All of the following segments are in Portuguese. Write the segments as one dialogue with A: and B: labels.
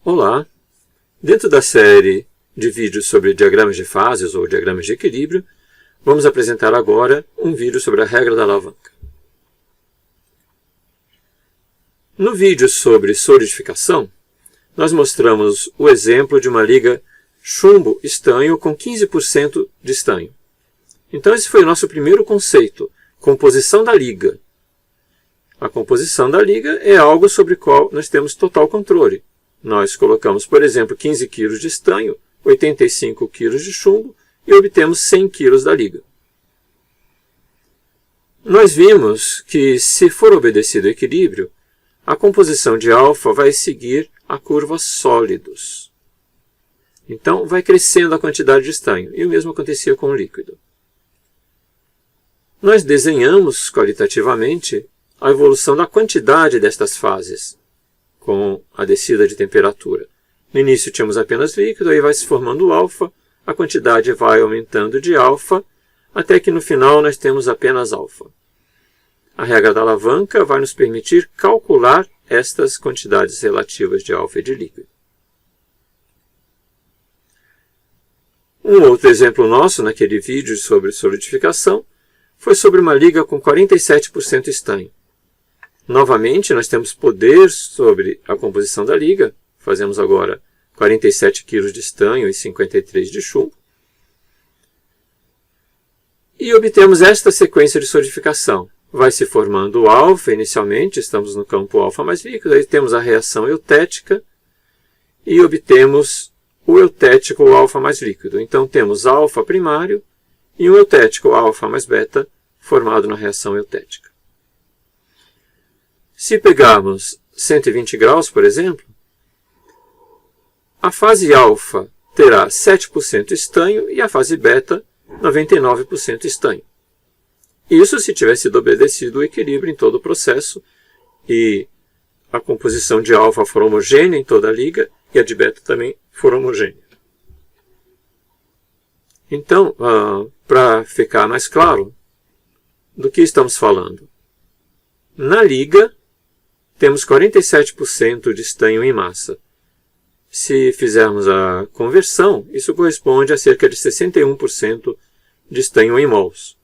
A: Olá! Dentro da série de vídeos sobre diagramas de fases ou diagramas de equilíbrio, vamos apresentar agora um vídeo sobre a regra da alavanca. No vídeo sobre solidificação, nós mostramos o exemplo de uma liga chumbo-estanho com 15% de estanho. Então esse foi o nosso primeiro conceito, composição da liga. A composição da liga é algo sobre o qual nós temos total controle. Nós colocamos, por exemplo, 15 kg de estanho, 85 kg de chumbo e obtemos 100 kg da liga. Nós vimos que, se for obedecido o equilíbrio, a composição de alfa vai seguir a curva sólidos. Então, vai crescendo a quantidade de estanho, e o mesmo acontecia com o líquido. Nós desenhamos qualitativamente a evolução da quantidade destas fases, com a descida de temperatura. No início tínhamos apenas líquido, aí vai se formando o alfa, a quantidade vai aumentando de alfa, até que no final nós temos apenas alfa. A regra da alavanca vai nos permitir calcular estas quantidades relativas de alfa e de líquido. Um outro exemplo nosso, naquele vídeo sobre solidificação, foi sobre uma liga com 47% estanho. Novamente, nós temos poder sobre a composição da liga. Fazemos agora 47 kg de estanho e 53 de chumbo. E obtemos esta sequência de solidificação. Vai se formando o alfa inicialmente, estamos no campo alfa mais líquido, aí temos a reação eutética e obtemos o eutético alfa mais líquido. Então temos alfa primário e um eutético alfa mais beta formado na reação eutética. Se pegarmos 120 graus, por exemplo, a fase alfa terá 7% estanho e a fase beta 99% estanho. Isso se tivesse sido obedecido o equilíbrio em todo o processo e a composição de alfa for homogênea em toda a liga e a de beta também for homogênea. Então, para ficar mais claro do que estamos falando, na liga temos 47% de estanho em massa. Se fizermos a conversão, isso corresponde a cerca de 61% de estanho em mols.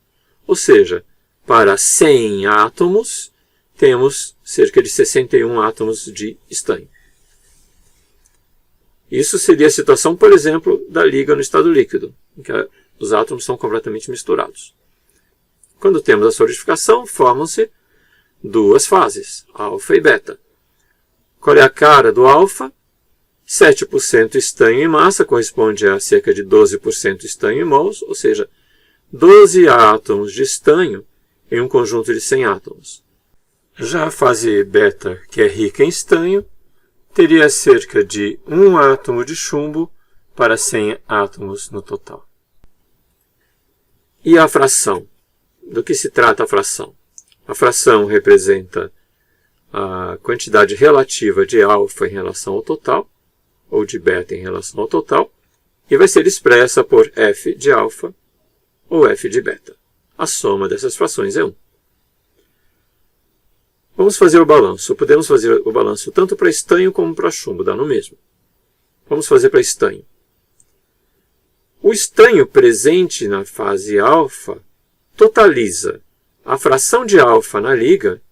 A: Ou seja, para 100 átomos, temos cerca de 61 átomos de estanho. Isso seria a situação, por exemplo, da liga no estado líquido, em que os átomos são completamente misturados. Quando temos a solidificação, formam-se duas fases, alfa e beta. Qual é a cara do alfa? 7% estanho em massa, corresponde a cerca de 12% estanho em mols, ou seja, 12 átomos de estanho em um conjunto de 100 átomos. Já a fase beta, que é rica em estanho, teria cerca de 1 átomo de chumbo para 100 átomos no total. E a fração? Do que se trata a fração? A fração representa a quantidade relativa de alfa em relação ao total, ou de beta em relação ao total, e vai ser expressa por f de alfa ou f de beta. A soma dessas frações é 1. Vamos fazer o balanço. Podemos fazer o balanço tanto para estanho como para chumbo, dá no mesmo. Vamos fazer para estanho. O estanho presente na fase alfa totaliza a fração de alfa na liga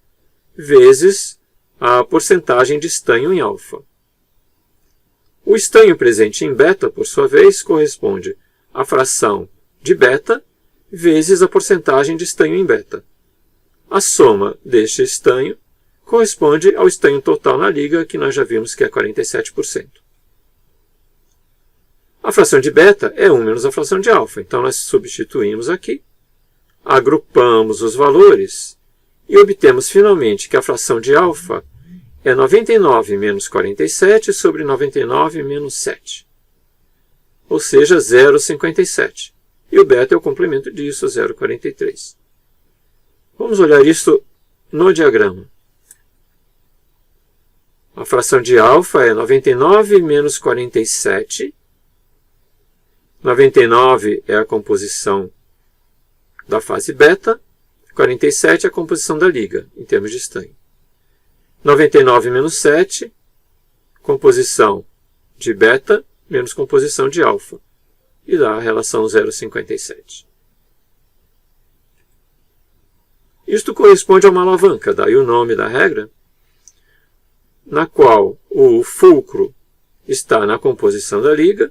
A: vezes a porcentagem de estanho em alfa. O estanho presente em beta, por sua vez, corresponde à fração de beta vezes a porcentagem de estanho em beta. A soma deste estanho corresponde ao estanho total na liga, que nós já vimos que é 47%. A fração de beta é 1 menos a fração de alfa, então nós substituímos aqui, agrupamos os valores e obtemos finalmente que a fração de alfa é 99 menos 47 sobre 99 menos 7, ou seja, 0,57. E o beta é o complemento disso, 0,43. Vamos olhar isso no diagrama. A fração de alfa é 99 menos 47. 99 é a composição da fase beta, 47 é a composição da liga, em termos de estanho. 99 menos 7, composição de beta menos composição de alfa. E dá a relação 0,57. Isto corresponde a uma alavanca, daí o nome da regra, na qual o fulcro está na composição da liga,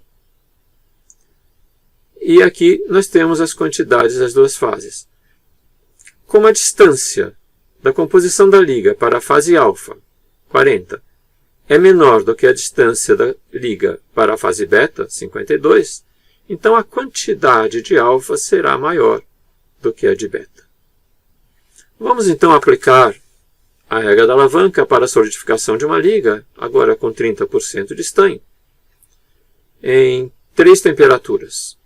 A: e aqui nós temos as quantidades das duas fases. Como a distância da composição da liga para a fase alfa, 40, é menor do que a distância da liga para a fase beta, 52, então a quantidade de alfa será maior do que a de beta. Vamos então aplicar a regra da alavanca para a solidificação de uma liga, agora com 30% de estanho, em 3 temperaturas.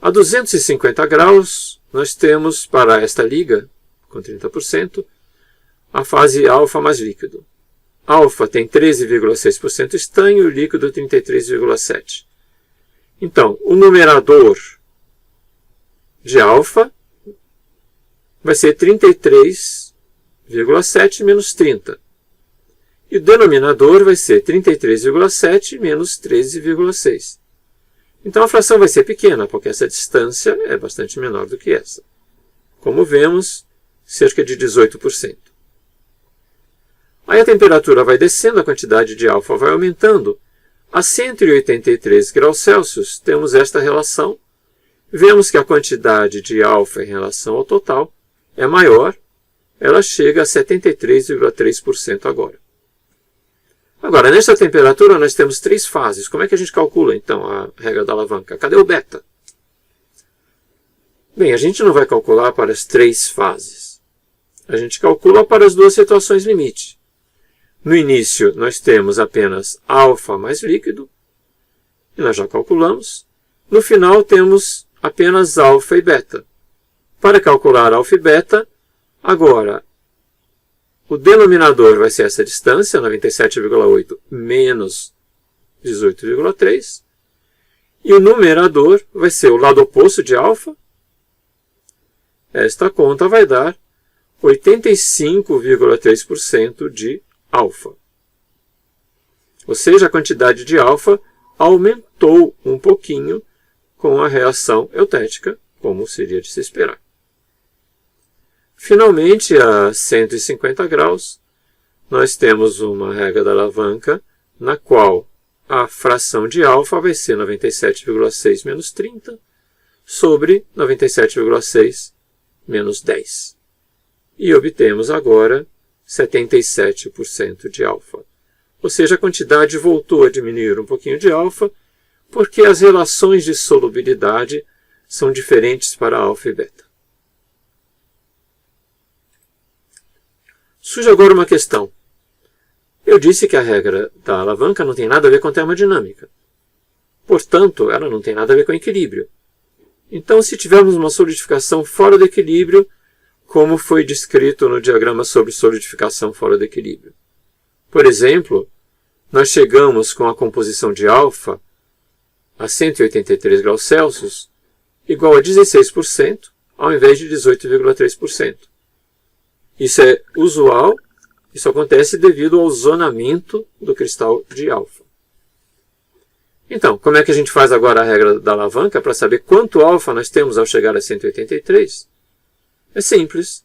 A: A 250 graus, nós temos para esta liga, com 30%, a fase alfa mais líquido. Alfa tem 13,6% estanho e o líquido 33,7%. Então, o numerador de alfa vai ser 33,7 menos 30. E o denominador vai ser 33,7 menos 13,6. Então a fração vai ser pequena, porque essa distância é bastante menor do que essa. Como vemos, cerca de 18%. Aí a temperatura vai descendo, a quantidade de alfa vai aumentando. A 183 graus Celsius temos esta relação. Vemos que a quantidade de alfa em relação ao total é maior, ela chega a 73,3% agora. Agora, nesta temperatura nós temos 3 fases. Como é que a gente calcula então a regra da alavanca? Cadê o beta? Bem, a gente não vai calcular para as 3 fases. A gente calcula para as 2 situações limite. No início, nós temos apenas alfa mais líquido, e nós já calculamos. No final, temos apenas alfa e beta. Para calcular alfa e beta, agora, o denominador vai ser essa distância, 97,8 menos 18,3, e o numerador vai ser o lado oposto de alfa. Esta conta vai dar 85,3% de alfa. Ou seja, a quantidade de alfa aumentou um pouquinho com a reação eutética, como seria de se esperar. Finalmente, a 150 graus, nós temos uma regra da alavanca na qual a fração de alfa vai ser 97,6 menos 30 sobre 97,6 menos 10. E obtemos agora 77% de alfa. Ou seja, a quantidade voltou a diminuir um pouquinho de alfa, porque as relações de solubilidade são diferentes para alfa e beta. Surge agora uma questão. Eu disse que a regra da alavanca não tem nada a ver com termodinâmica. Portanto, ela não tem nada a ver com equilíbrio. Então, se tivermos uma solidificação fora do equilíbrio, como foi descrito no diagrama sobre solidificação fora do equilíbrio. Por exemplo, nós chegamos com a composição de alfa a 183 graus Celsius igual a 16%, ao invés de 18,3%. Isso é usual, isso acontece devido ao zonamento do cristal de alfa. Então, como é que a gente faz agora a regra da alavanca para saber quanto alfa nós temos ao chegar a 183? É simples.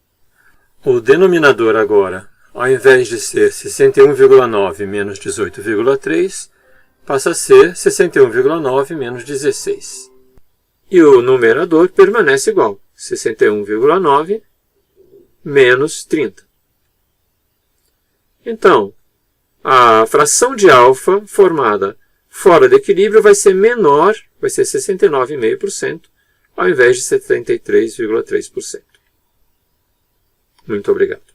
A: O denominador agora, ao invés de ser 61,9 menos 18,3, passa a ser 61,9 menos 16. E o numerador permanece igual, 61,9 menos 30. Então, a fração de alfa formada fora do equilíbrio vai ser menor, vai ser 69,5%, ao invés de 73,3%. Muito obrigado.